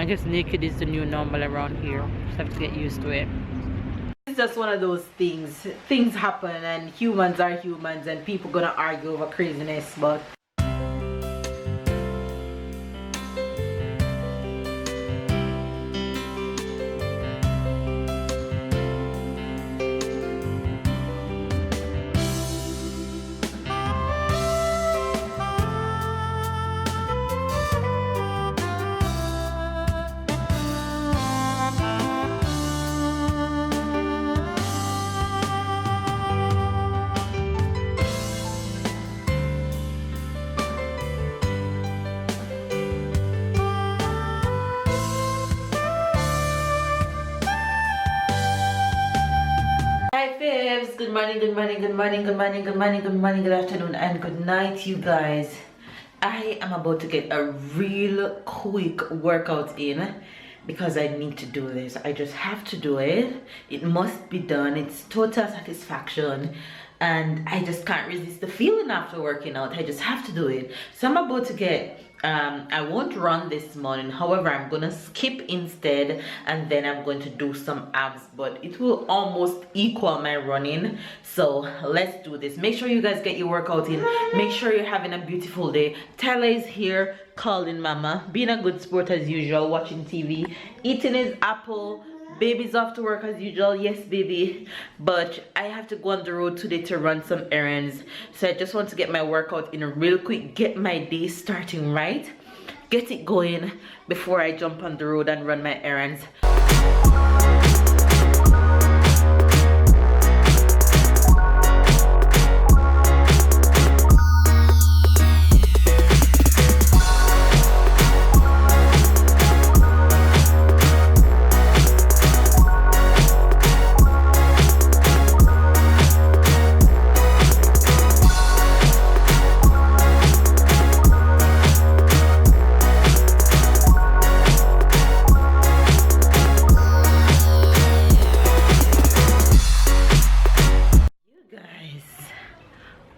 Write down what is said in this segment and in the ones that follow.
I guess naked is the new normal around here. Just have to get used to it. It's just one of those things. Things happen and humans are humans and people gonna argue over craziness, but good morning, good morning, good morning, good morning, good morning, good morning, good afternoon, and good night, you guys. I am about to get a real quick workout in because I need to do this. I just have to do it. It must be done. It's total satisfaction and I just can't resist the feeling after working out. I just have to do it. So I'm about to get I won't run this morning, however I'm gonna skip instead, and then I'm going to do some abs, but it will almost equal my running. So let's do this. Make sure you guys get your workout in. Make sure you're having a beautiful day. Tyler is here calling mama, being a good sport as usual, watching TV, eating his apple. Baby's off to work as usual. Yes, baby, but I have to go on the road today to run some errands, so I just want to get my workout in real quick, get my day starting right, get it going before I jump on the road and run my errands.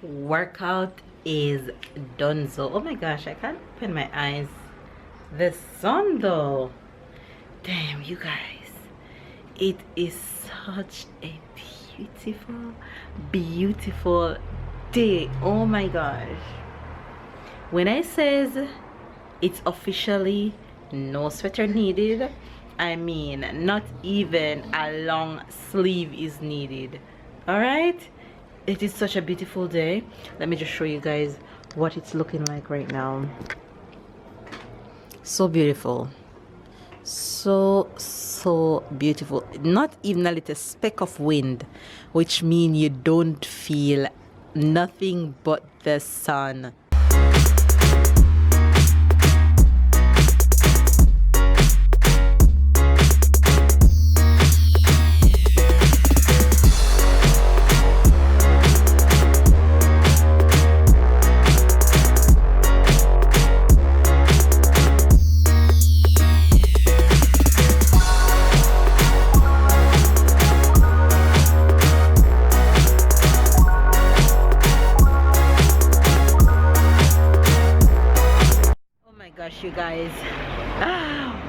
Workout is done. So oh my gosh, I can't open my eyes. The sun though, damn you guys, it is such a beautiful day. Oh my gosh, when I says it's officially no sweater needed, I mean not even a long sleeve is needed. All right, it is such a beautiful day. Let me just show you guys what it's looking like right now. So beautiful, so beautiful. Not even a little speck of wind, which means you don't feel nothing but the sun. You guys,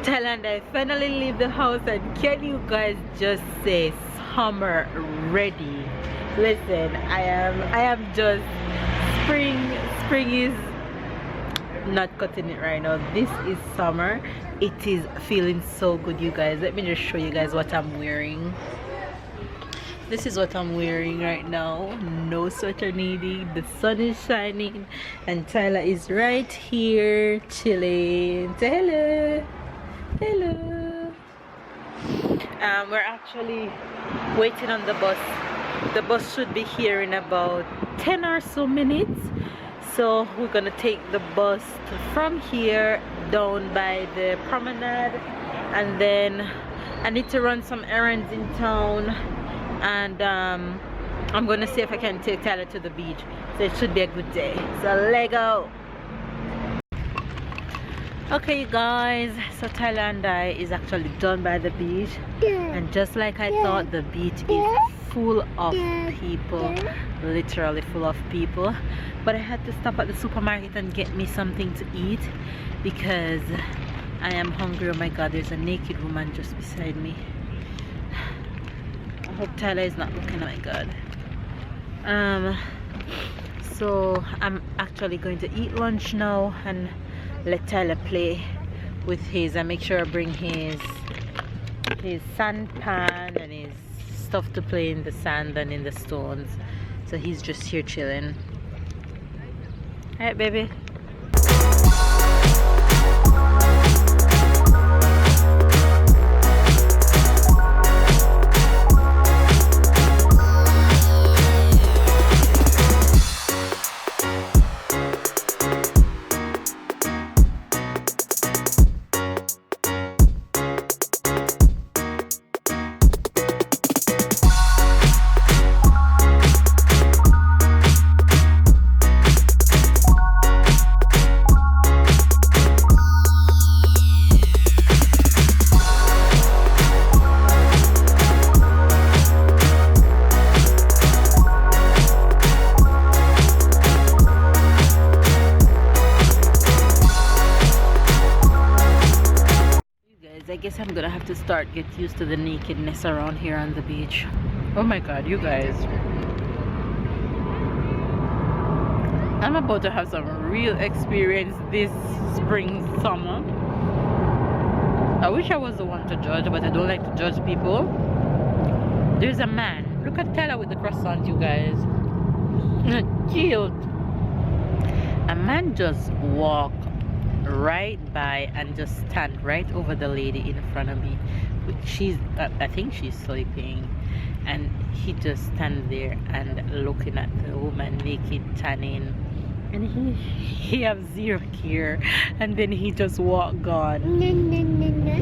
Thailand, I finally leave the house, and can you guys just say summer ready? Listen, I am just spring is not cutting it right now. This is summer. It is feeling so good, you guys. Let me just show you guys what I'm wearing. This is what I'm wearing right now. No sweater needed. The sun is shining and Tyler is right here chilling. Say hello. Hello. We're actually waiting on the bus. The bus should be here in about 10 or so minutes. So we're gonna take the bus from here down by the promenade, and then I need to run some errands in town, and I'm gonna see if I can take Tyler to the beach. So it should be a good day. So let's go. Okay, you guys, so Tyler and I is actually done by the beach, and just like I thought, the beach is full of people, literally full of people. But I had to stop at the supermarket and get me something to eat because I am hungry. Oh my god, there's a naked woman just beside me. I hope Tyler is not looking. Oh my god. So I'm actually going to eat lunch now and let Tyler play with his, and make sure I bring his sand pan and his stuff to play in the sand and in the stones. So he's just here chilling. Alright, baby. I guess I'm gonna have to get used to the nakedness around here on the beach. Oh my god, you guys, I'm about to have some real experience this spring summer. I wish I was the one to judge, but I don't like to judge people. There's a man, look at Tyler with the croissant, you guys. Cute. A man just walked right by and just stand right over the lady in front of me. She's I think she's sleeping, and he just stand there and looking at the woman naked tanning, and he have zero care, and then he just walk gone.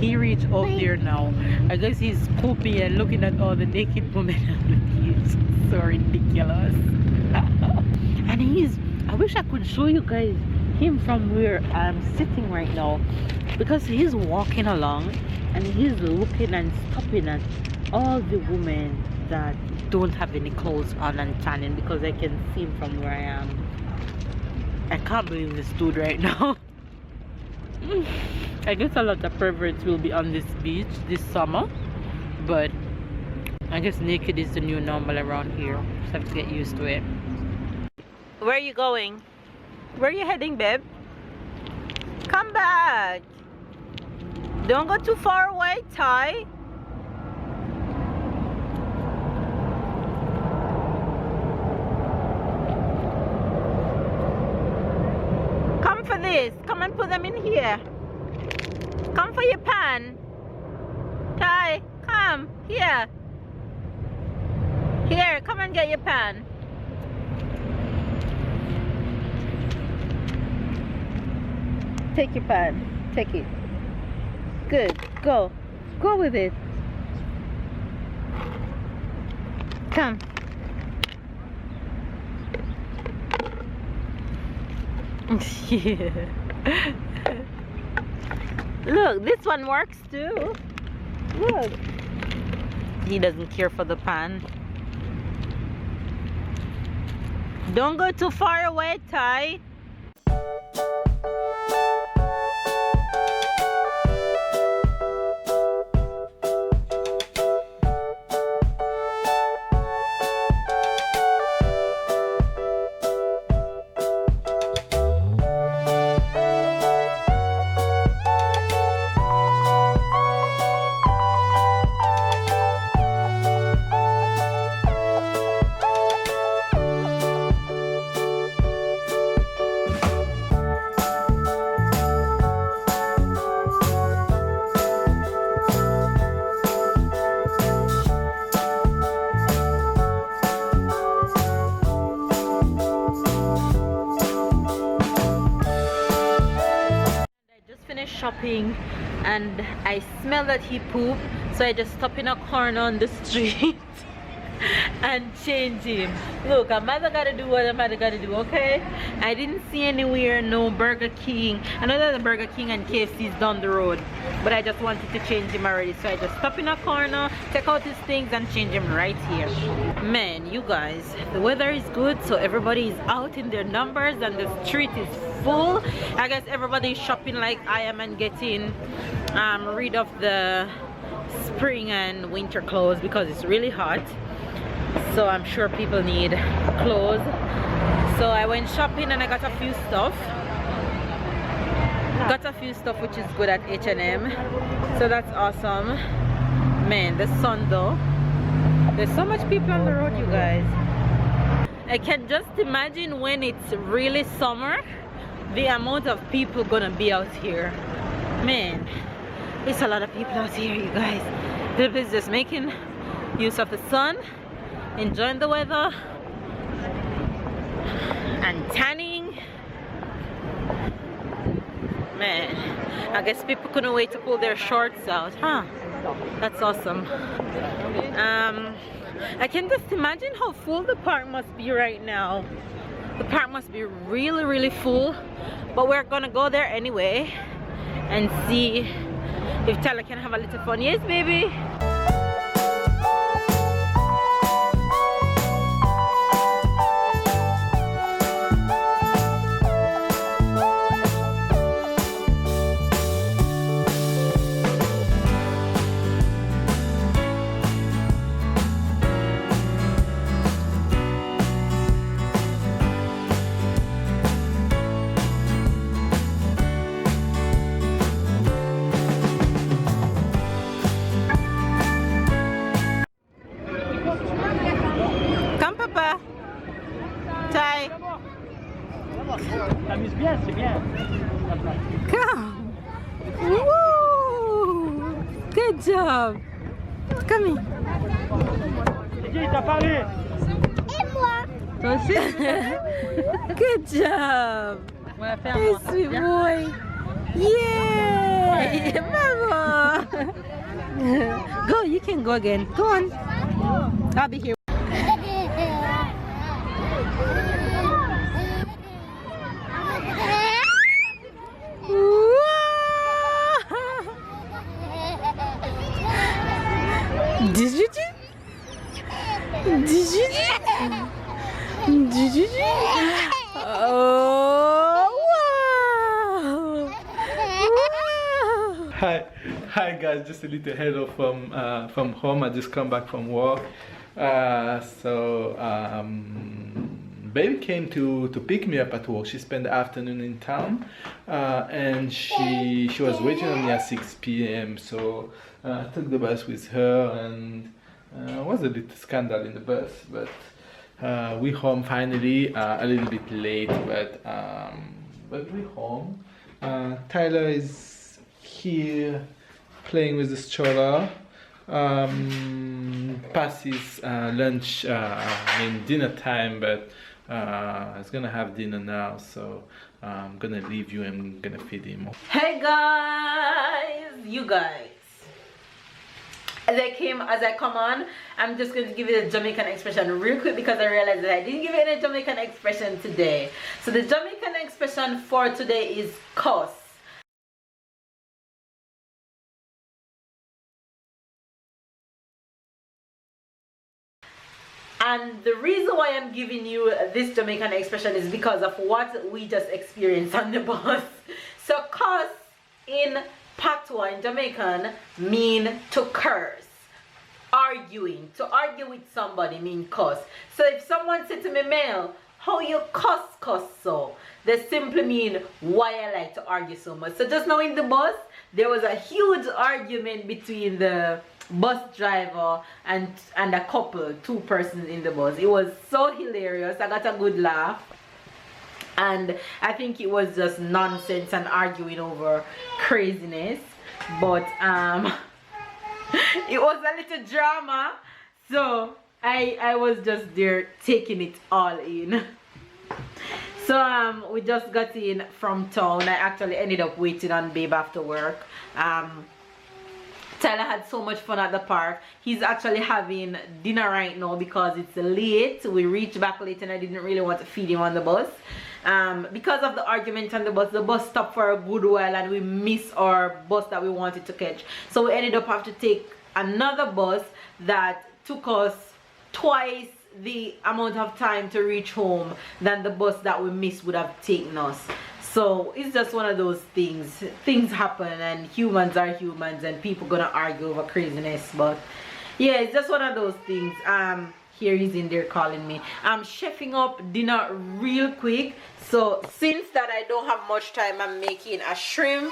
He reached up there now. I guess he's pooping and looking at all the naked women on the beach. So ridiculous. And I wish I could show you guys him from where I'm sitting right now, because he's walking along and he's looking and stopping at all the women that don't have any clothes on and tanning, because I can see him from where I am. I can't believe this dude right now. I guess a lot of perverts will be on this beach this summer, but I guess naked is the new normal around here, so I have to get used to it. Where are you going? Where are you heading, babe? Come back. Don't go too far away, Ty. Come for this. Come and put them in here. Come for your pan. Ty, come. Here. Here, come and get your pan. Take your pan. Take it. Good. Go. Go with it. Come. Look, this one works too. Look. He doesn't care for the pan. Don't go too far away, Ty. Shopping, and I smell that he pooped, so I just stop in a corner on the street and change him. Look, a mother gotta do what a mother gotta do, okay? I didn't see anywhere no Burger King. I know that the Burger King and KFC is down the road, but I just wanted to change him already, so I just stop in a corner, take out his things and change him right here. Man, you guys, the weather is good, so everybody is out in their numbers and the street is full. I guess everybody is shopping like I am and getting rid of the spring and winter clothes because it's really hot, so I'm sure people need clothes. So I went shopping and I got a few stuff which is good at H&M, so that's awesome. Man, the sun though, there's so much people on the road, you guys. I can just imagine when it's really summer the amount of people gonna be out here. Man, it's a lot of people out here, you guys. People is just making use of the sun, enjoying the weather, and tanning. Man, I guess people couldn't wait to pull their shorts out, huh? That's awesome. I can just imagine how full the park must be right now. The park must be really, really full, but we're gonna go there anyway and see if Tyler can have a little fun. Yes, baby. T'amuses bien, c'est bien. Come. Woo! Good job. Come here. Il t'a parlé. Et moi. Toi aussi. Good job. Hey, sweet boy. Yay! Mama. Go, you can go again. Go on. I'll be here. Did you do? Did you do? Did you do? Oh, wow. Wow. Hi guys, just a little hello from home. I just come back from work. Baby came to pick me up at work. She spent the afternoon in town, and she was waiting on me at 6 p.m. So I took the bus with her, and it was a little scandal in the bus, but we home finally. A little bit late, but we home. Tyler is here playing with the stroller. Past his lunch, dinner time, but he's gonna have dinner now, so I'm gonna leave you and I'm gonna feed him. Hey guys, you guys, as I come on, I'm just going to give you the Jamaican expression real quick because I realized that I didn't give you any Jamaican expression today. So the Jamaican expression for today is cuss. And the reason why I'm giving you this Jamaican expression is because of what we just experienced on the bus. So cuss in patois in Jamaican mean to curse. Arguing, to argue with somebody mean cuss. So if someone said to me, Mel, how you cuss so? They simply mean why I like to argue so much. So just now in the bus, there was a huge argument between the bus driver and a couple, two persons in the bus. It was so hilarious. I got a good laugh, and I think it was just nonsense and arguing over craziness, but it was a little drama, so I was just there taking it all in. So we just got in from town. I actually ended up waiting on Babe after work. Tyler had so much fun at the park. He's actually having dinner right now because it's late. We reached back late and I didn't really want to feed him on the bus. Because of the argument on the bus stopped for a good while and we missed our bus that we wanted to catch. So we ended up having to take another bus that took us twice the amount of time to reach home than the bus that we missed would have taken us. So it's just one of those things happen, and humans are humans, and people gonna argue over craziness. But yeah, it's just one of those things. Here he's in there calling me. I'm chefing up dinner real quick. So since that I don't have much time, I'm making a shrimp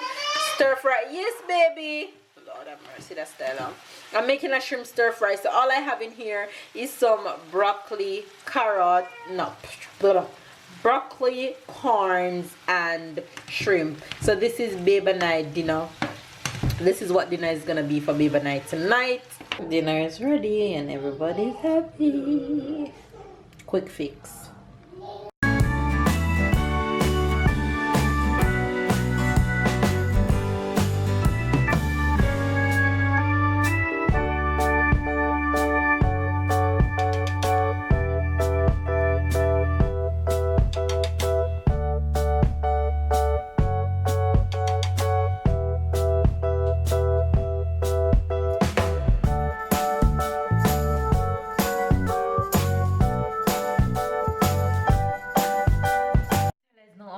stir fry. Yes, baby. Lord have mercy, that's Stella. I'm making a shrimp stir fry. So all I have in here is some broccoli, carrot, broccoli, corns, and shrimp. So this is baby night dinner. This is what dinner is gonna be for baby night tonight. Dinner is ready and everybody's happy. Quick fix.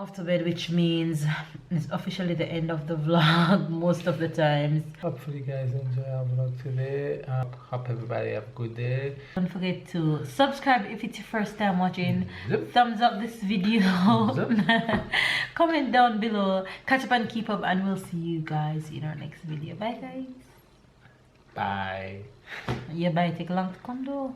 Off to bed, which means it's officially the end of the vlog most of the times. Hopefully you guys enjoy our vlog today. Hope everybody have a good day. Don't forget to subscribe if it's your first time watching. Yep. Thumbs up this video. Comment down below. Catch up and keep up, and we'll see you guys in our next video. Bye guys. Bye. Yeah, bye. Take a long to come though.